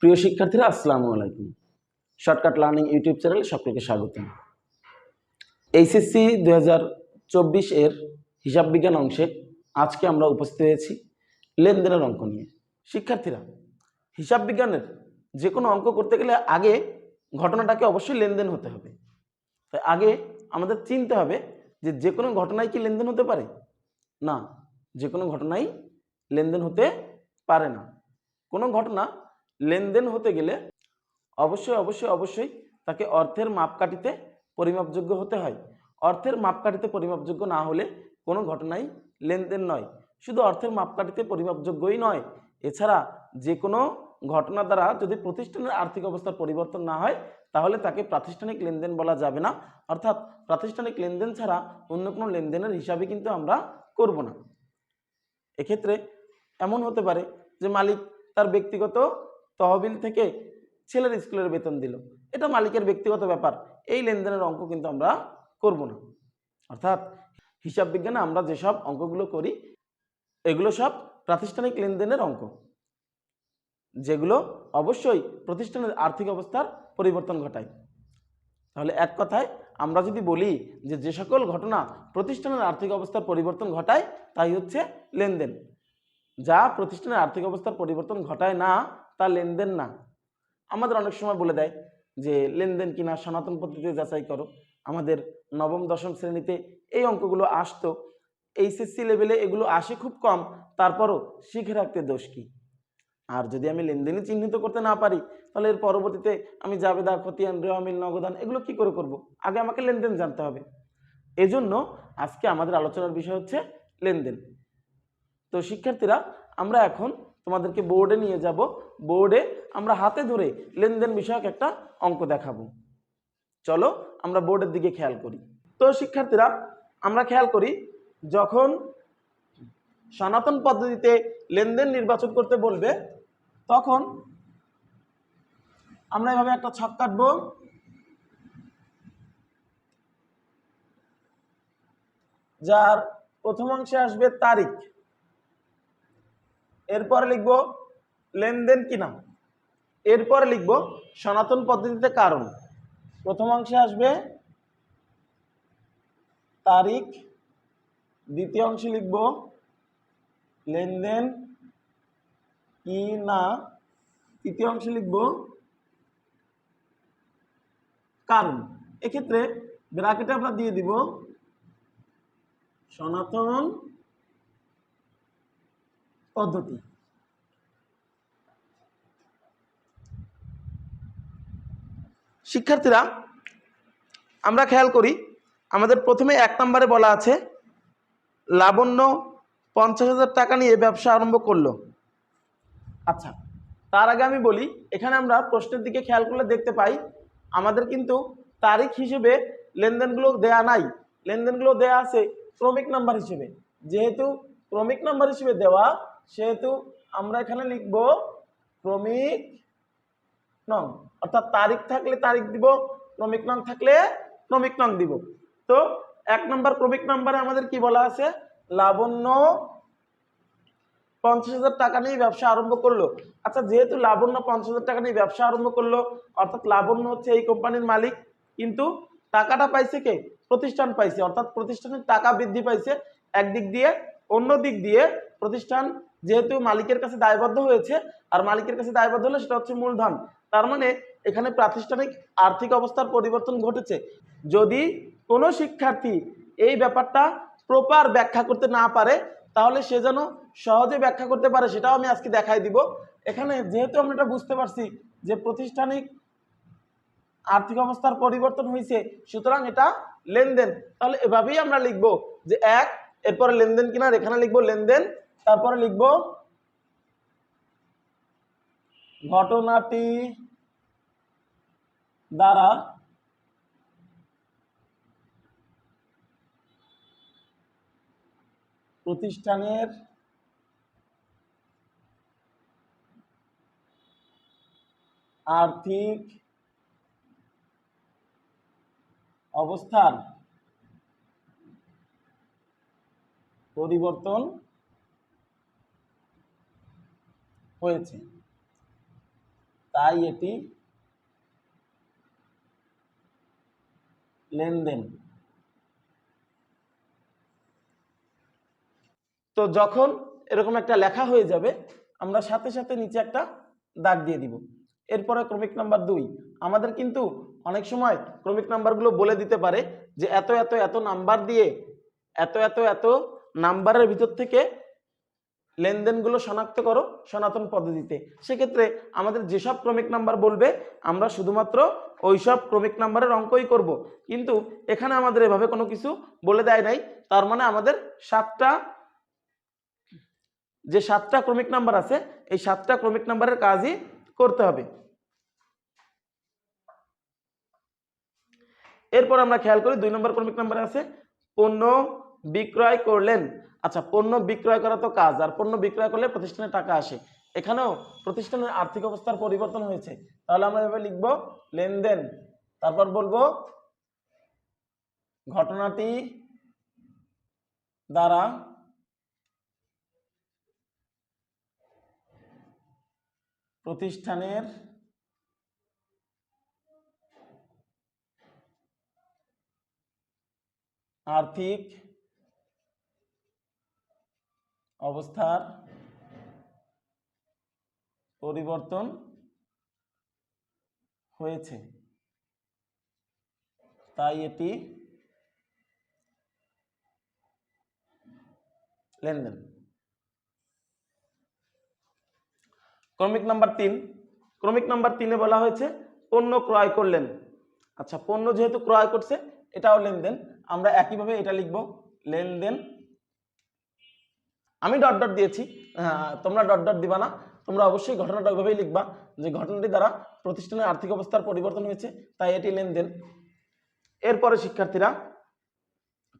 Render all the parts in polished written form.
প্রিয় শিক্ষার্থীরা, আসসালামু আলাইকুম। শর্টকাট লার্নিং ইউটিউব চ্যানেলে সকলকে স্বাগতম। এইচএসসি 2024 এর হিসাব বিজ্ঞান অংশে আজকে আমরা উপস্থিত হয়েছি লেনদেনের অঙ্ক নিয়ে। শিক্ষার্থীরা, হিসাব বিজ্ঞানের যে কোনো অঙ্ক করতে গেলে আগে ঘটনাটাকে অবশ্যই লেনদেন হতে হবে। তাই আগে আমাদের চিনতে হবে যে কোনো ঘটনায় কি লেনদেন হতে পারে? না, যে কোনো ঘটনাই লেনদেন হতে পারে না। কোনো ঘটনা লেনদেন হতে গেলে অবশ্যই অবশ্যই অবশ্যই তাকে অর্থের মাপকাঠিতে পরিমাপযোগ্য হতে হয়। অর্থের মাপকাঠিতে পরিমাপযোগ্য না হলে কোনো ঘটনাই লেনদেন নয়। শুধু অর্থের মাপকাঠিতে পরিমাপযোগ্যই নয়, এছাড়া যে কোনো ঘটনা দ্বারা যদি প্রতিষ্ঠানের আর্থিক অবস্থার পরিবর্তন না হয় তাহলে তাকে প্রাতিষ্ঠানিক লেনদেন বলা যাবে না। অর্থাৎ প্রাতিষ্ঠানিক লেনদেন ছাড়া অন্য কোনো লেনদেনের হিসাবে কিন্তু আমরা করব না। এক্ষেত্রে এমন হতে পারে যে মালিক তার ব্যক্তিগত তহবিল থেকে ছেলের স্কুলের বেতন দিল, এটা মালিকের ব্যক্তিগত ব্যাপার, এই লেনদেনের অঙ্ক কিন্তু আমরা করব না। অর্থাৎ হিসাব বিজ্ঞানে আমরা যেসব অঙ্কগুলো করি এগুলো সব প্রাতিষ্ঠানিক লেনদেনের অঙ্ক, যেগুলো অবশ্যই প্রতিষ্ঠানের আর্থিক অবস্থার পরিবর্তন ঘটায়। তাহলে এক কথায় আমরা যদি বলি যে সকল ঘটনা প্রতিষ্ঠানের আর্থিক অবস্থার পরিবর্তন ঘটায় তাই হচ্ছে লেনদেন। যা প্রতিষ্ঠানের আর্থিক অবস্থার পরিবর্তন ঘটায় না তা লেনদেন না। আমাদের অনেক সময় বলে দেয় যে লেনদেন কিনা সনাতন পদ্ধতিতে যাচাই করো। আমাদের নবম দশম শ্রেণীতে এই অঙ্কগুলো আসতো, এইচএসসি লেভেলে এগুলো আসে খুব কম, তারপরও শিখে রাখতে দোষ কি? আর যদি আমি লেনদেনই চিহ্নিত করতে না পারি তাহলে এর পরবর্তীতে আমি জাবেদা, খতিয়ান, রেওয়ামিল, নগদান এগুলো কি করে করব? আগে আমাকে লেনদেন জানতে হবে। এজন্য আজকে আমাদের আলোচনার বিষয় হচ্ছে লেনদেন। তো শিক্ষার্থীরা, আমরা এখন তোমাদেরকে বোর্ডে নিয়ে যাব। বোর্ডে আমরা হাতে ধরে লেনদেন বিষয়ক একটা অঙ্ক দেখাবো। চলো আমরা বোর্ডের দিকে খেয়াল করি। তো শিক্ষার্থীরা, আমরা খেয়াল করি যখন সনাতন পদ্ধতিতে লেনদেন নির্বাচন করতে বলবে তখন আমরা এভাবে একটা ছক কাটবো। যার প্রথম অংশে আসবে তারিখ, এরপরে লিখব লেনদেন কিনা, এরপরে লিখব সনাতন পদ্ধতিতে কারণ। প্রথম অংশে আসবে তারিখ, দ্বিতীয় অংশে লিখব লেনদেন কি না, তৃতীয় অংশে লিখব কারণ। এক্ষেত্রে ব্র্যাকেটে আমরা দিয়ে দিব সনাতন পদ্ধতি। শিক্ষার্থীরা, আমরা খেয়াল করি আমাদের প্রথমে 1 নম্বরে বলা আছে লাবণ্য 50,000 টাকা নিয়ে ব্যবসা আরম্ভ করলো। আচ্ছা, তার আগে আমি বলি, এখানে আমরা প্রশ্নের দিকে খেয়াল করলে দেখতে পাই আমাদের কিন্তু তারিখ হিসেবে লেনদেনগুলো দেয়া নাই, লেনদেনগুলো দেয়া আছে ক্রমিক নাম্বার হিসেবে। যেহেতু ক্রমিক নাম্বার হিসেবে দেওয়া সেহেতু আমরা এখানে লিখব ক্রমিক নং। অর্থাৎ তারিখ থাকলে তারিখ দিব, ক্রমিক নং থাকলে ক্রমিক নং দিব। তো 1 নম্বর ক্রমিক নাম্বারে আমাদের কি বলা আছে? লাবণ্য 50,000 টাকা নিয়ে ব্যবসা আরম্ভ করলো। আচ্ছা, যেহেতু লাবণ্য 50,000 টাকা নিয়ে ব্যবসা আরম্ভ করলো, অর্থাৎ লাবণ্য হচ্ছে এই কোম্পানির মালিক, কিন্তু টাকাটা পাইছে কে? প্রতিষ্ঠান পাইছে। অর্থাৎ প্রতিষ্ঠানের টাকা বৃদ্ধি পাইছে একদিক দিয়ে, অন্য দিক দিয়ে প্রতিষ্ঠান যেহেতু মালিকের কাছে দায়বদ্ধ হয়েছে, আর মালিকের কাছে দায়বদ্ধ হলে সেটা হচ্ছে মূলধন। তার মানে এখানে প্রাতিষ্ঠানিক আর্থিক অবস্থার পরিবর্তন ঘটেছে। যদি কোনো শিক্ষার্থী এই ব্যাপারটা প্রপার ব্যাখ্যা করতে না পারে তাহলে সে যেন সহজে ব্যাখ্যা করতে পারে সেটাও আমি আজকে দেখাই দিব। এখানে যেহেতু আমরা এটা বুঝতে পারছি যে প্রতিষ্ঠানিক আর্থিক অবস্থার পরিবর্তন হয়েছে, সুতরাং এটা লেনদেন। তাহলে এভাবেই আমরা লিখব যে 1, এরপরে লেনদেন কিনা, এখানে লিখব লেনদেন, তারপরে লিখব ঘটনাটি দ্বারা প্রতিষ্ঠানের আর্থিক অবস্থার পরিবর্তন হয়েছে। তাই এটি লেনদেন। তো যখন এরকম একটা লেখা হয়ে যাবে আমরা সাথে সাথে নিচে একটা দাগ দিয়ে দিব। এরপরে ক্রমিক নাম্বার 2, আমাদের কিন্তু অনেক সময় ক্রমিক নাম্বারগুলো বলে দিতে পারে যে এত এত এত নাম্বার দিয়ে এত এত এত নাম্বারের ভিতর থেকে লেনদেনগুলো শনাক্ত করো সনাতন পদ্ধতিতে। সেক্ষেত্রে আমাদের যেসব ক্রমিক নাম্বার বলবে আমরা শুধুমাত্র ওই সব ক্রমিক নাম্বারের অঙ্কই করব, কিন্তু এখানে আমাদের এভাবে কোনো কিছু বলে দেয় নাই। তার মানে আমাদের যে সাতটা ক্রমিক নাম্বার আছে এই 7টা ক্রমিক নাম্বারের কাজই করতে হবে। এরপর আমরা খেয়াল করি 2 নম্বর ক্রমিক নাম্বারে আছে পণ্য বিক্রয় করলেন। আচ্ছা, পণ্য বিক্রয় করা তো কাজ, আর পণ্য বিক্রয় করলে প্রতিষ্ঠানে টাকা আসে। এখানেও প্রতিষ্ঠানের আর্থিক অবস্থার পরিবর্তন হয়েছে, তাহলে আমরা এভাবে লিখব লেনদেন, তারপর বলবো ঘটনাটি দ্বারা প্রতিষ্ঠানের আর্থিক অবস্থার পরিবর্তন হয়েছে, তাই এটি লেনদেন। ক্রমিক নাম্বার 3, ক্রমিক নাম্বার 3-এ বলা হয়েছে পণ্য ক্রয় করলেন। আচ্ছা, পণ্য যেহেতু ক্রয় করছে এটাও লেনদেন, আমরা একইভাবে এটা লিখব লেনদেন। আমি ডট ডট দিয়েছি, তোমরা ডট ডট দিবা না, তোমরা অবশ্যই ঘটনাটা ওইভাবেই লিখবা যে ঘটনাটি দ্বারা প্রতিষ্ঠানের আর্থিক অবস্থার পরিবর্তন হয়েছে, তাই এটি লেনদেন। এরপরে শিক্ষার্থীরা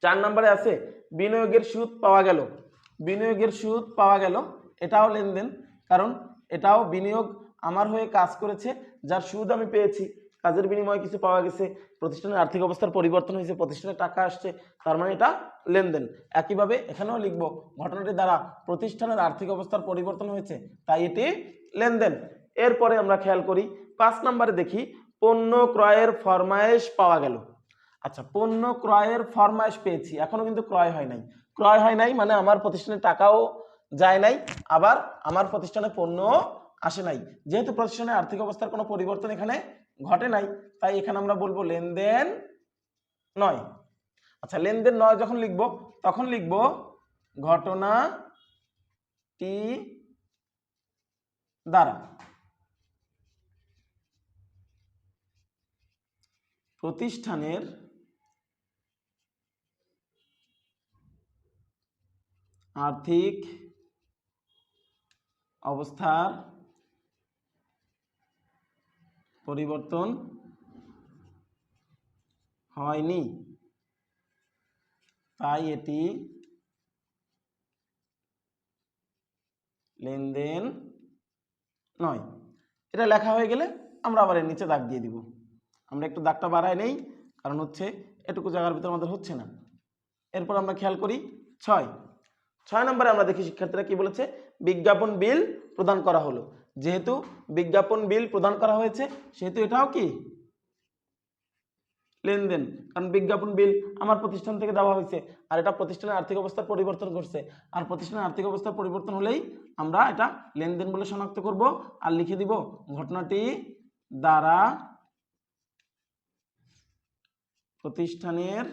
4 নম্বরে আছে বিনিয়োগের সুদ পাওয়া গেল। বিনিয়োগের সুদ পাওয়া গেল এটাও লেনদেন, কারণ এটাও বিনিয়োগ আমার হয়ে কাজ করেছে, যার সুদ আমি পেয়েছি, কাজের বিনিময়ে কিছু পাওয়া গেছে, প্রতিষ্ঠানের আর্থিক অবস্থার পরিবর্তন হয়েছে, প্রতিষ্ঠানে টাকা আসছে, তার মানে এটা লেনদেন। একইভাবে এখানেও লিখব ঘটনাটি দ্বারা প্রতিষ্ঠানের আর্থিক অবস্থার পরিবর্তন হয়েছে, তাই এটি লেনদেন। এরপরে আমরা খেয়াল করি 5 নম্বরে দেখি পণ্য ক্রয়ের ফরমায়েশ পাওয়া গেল। আচ্ছা, পণ্য ক্রয়ের ফরমায়েশ পেয়েছি, এখনো কিন্তু ক্রয় হয় নাই। ক্রয় হয় নাই মানে আমার প্রতিষ্ঠানে টাকাও যায় নাই, আবার আমার প্রতিষ্ঠানে পণ্য আসে নাই। যেহেতু প্রতিষ্ঠানের আর্থিক অবস্থার কোনো পরিবর্তন এখানে ঘটে নাই, তাই এখানে আমরা বলবো লেনদেন নয়। আচ্ছা, লেনদেন নয় যখন লিখব তখন লিখব ঘটনাটি দ্বারা প্রতিষ্ঠানের আর্থিক অবস্থার পরিবর্তন হয়নি, তাই এটি লেনদেন নয়। এটা লেখা হয়ে গেলে আমরা আবার এর নিচে দাগ দিয়ে দিব। আমরা একটু দাগটা বাড়াই নেই, কারণ হচ্ছে এটুকু জায়গার ভিতরে আমাদের হচ্ছে না। এরপর আমরা খেয়াল করি 6 নম্বরে আমরা দেখি শিক্ষার্থীরা কি বলেছে বিজ্ঞাপন বিল প্রদান করা হলো। যেহেতু বিজ্ঞাপন বিল প্রদান করা হয়েছে সেহেতু এটাও কি লেনদেন, কারণ বিজ্ঞাপন বিল আমার প্রতিষ্ঠান থেকে দেওয়া হয়েছে, আর এটা প্রতিষ্ঠানের আর্থিক অবস্থার পরিবর্তন করছে, আর প্রতিষ্ঠানের আর্থিক অবস্থার পরিবর্তন হলেই আমরা এটা লেনদেন বলে শনাক্ত করব, আর লিখে দিব ঘটনাটি দ্বারা প্রতিষ্ঠানের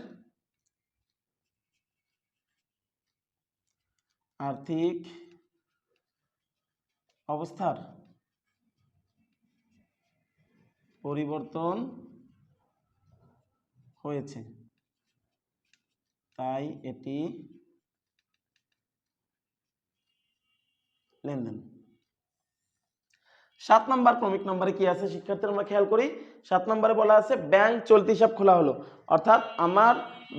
আর্থিক অবস্থার পরিবর্তন হয়েছে, তাই এটি লেনদেন। 7 নম্বর ক্রমিক নম্বরে কি আছে শিক্ষার্থীরা আমরা খেয়াল করি। 7 নম্বরে বলা আছে ব্যাংক চলতি হিসাব খোলা হলো, অর্থাৎ আমার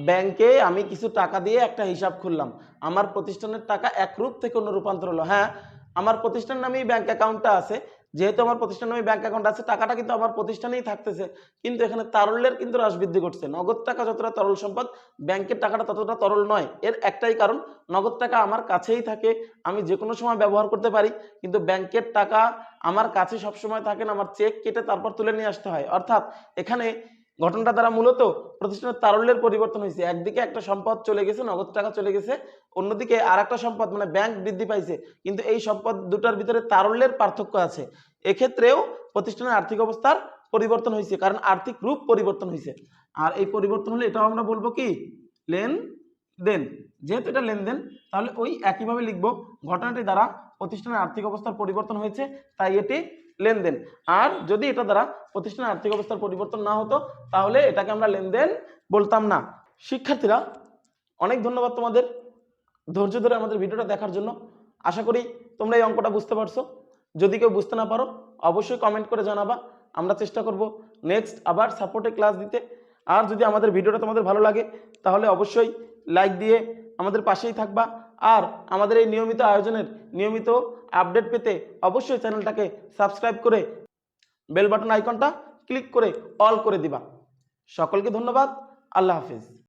ব্যাংকে আমি কিছু টাকা দিয়ে একটা হিসাব খুললাম, আমার প্রতিষ্ঠানের টাকা এক রূপ থেকে অন্য রূপান্তর হলো। হ্যাঁ, আমার প্রতিষ্ঠানের নামেই ব্যাংক অ্যাকাউন্টটা আছে, যেহেতু আমার প্রতিষ্ঠান নামে ব্যাংক অ্যাকাউন্ট আছে, টাকাটা কিন্তু আমার প্রতিষ্ঠানেই থাকতেছে, কিন্তু এখানে তারল্যের কিন্তু হ্রাস বৃদ্ধি ঘটছে। নগদ টাকা যতটা তরল সম্পদ, ব্যাংকের টাকাটা ততটা তরল নয়। এর একটাই কারণ, নগদ টাকা আমার কাছেই থাকে, আমি যে কোনো সময় ব্যবহার করতে পারি, কিন্তু ব্যাংকের টাকা আমার কাছে সবসময় থাকে না, আমার চেক কেটে তারপর তুলে নিয়ে আসতে হয়। অর্থাৎ এখানে ঘটনাটা দ্বারা মূলত প্রতিষ্ঠানের তারল্যের পরিবর্তন হয়েছে। একদিকে একটা সম্পদ চলে গেছে, নগদ টাকা চলে গেছে, অন্যদিকে আর একটা সম্পদ মানে ব্যাংক বৃদ্ধি পাইছে, কিন্তু এই সম্পদ দুটার ভিতরে তারল্যের পার্থক্য আছে। এক্ষেত্রেও প্রতিষ্ঠানের আর্থিক অবস্থার পরিবর্তন হয়েছে, কারণ আর্থিক রূপ পরিবর্তন হয়েছে। আর এই পরিবর্তন হলে এটাও আমরা বলবো কি লেনদেন। যেহেতু এটা লেনদেন, তাহলে ওই একইভাবে লিখবো, ঘটনাটি দ্বারা প্রতিষ্ঠানের আর্থিক অবস্থার পরিবর্তন হয়েছে, তাই এটি লেনদেন। আর যদি এটা দ্বারা প্রতিষ্ঠানের আর্থিক অবস্থার পরিবর্তন না হতো, তাহলে এটাকে আমরা লেনদেন বলতাম না। শিক্ষার্থীরা, অনেক ধন্যবাদ তোমাদের ধৈর্য ধরে আমাদের ভিডিওটা দেখার জন্য। আশা করি তোমরা এই অঙ্কটা বুঝতে পারছো। যদি কেউ বুঝতে না পারো, অবশ্যই কমেন্ট করে জানাবা, আমরা চেষ্টা করব নেক্সট আবার সাপোর্টে ক্লাস দিতে। আর যদি আমাদের ভিডিওটা তোমাদের ভালো লাগে, তাহলে অবশ্যই লাইক দিয়ে আমাদের পাশেই থাকবা। আর আমাদের এই নিয়মিত আয়োজনের নিয়মিত আপডেট পেতে অবশ্যই চ্যানেলটাকে সাবস্ক্রাইব করে বেল বাটন আইকনটা ক্লিক করে অল করে দিবা। সকলকে ধন্যবাদ। আল্লাহ হাফিজ।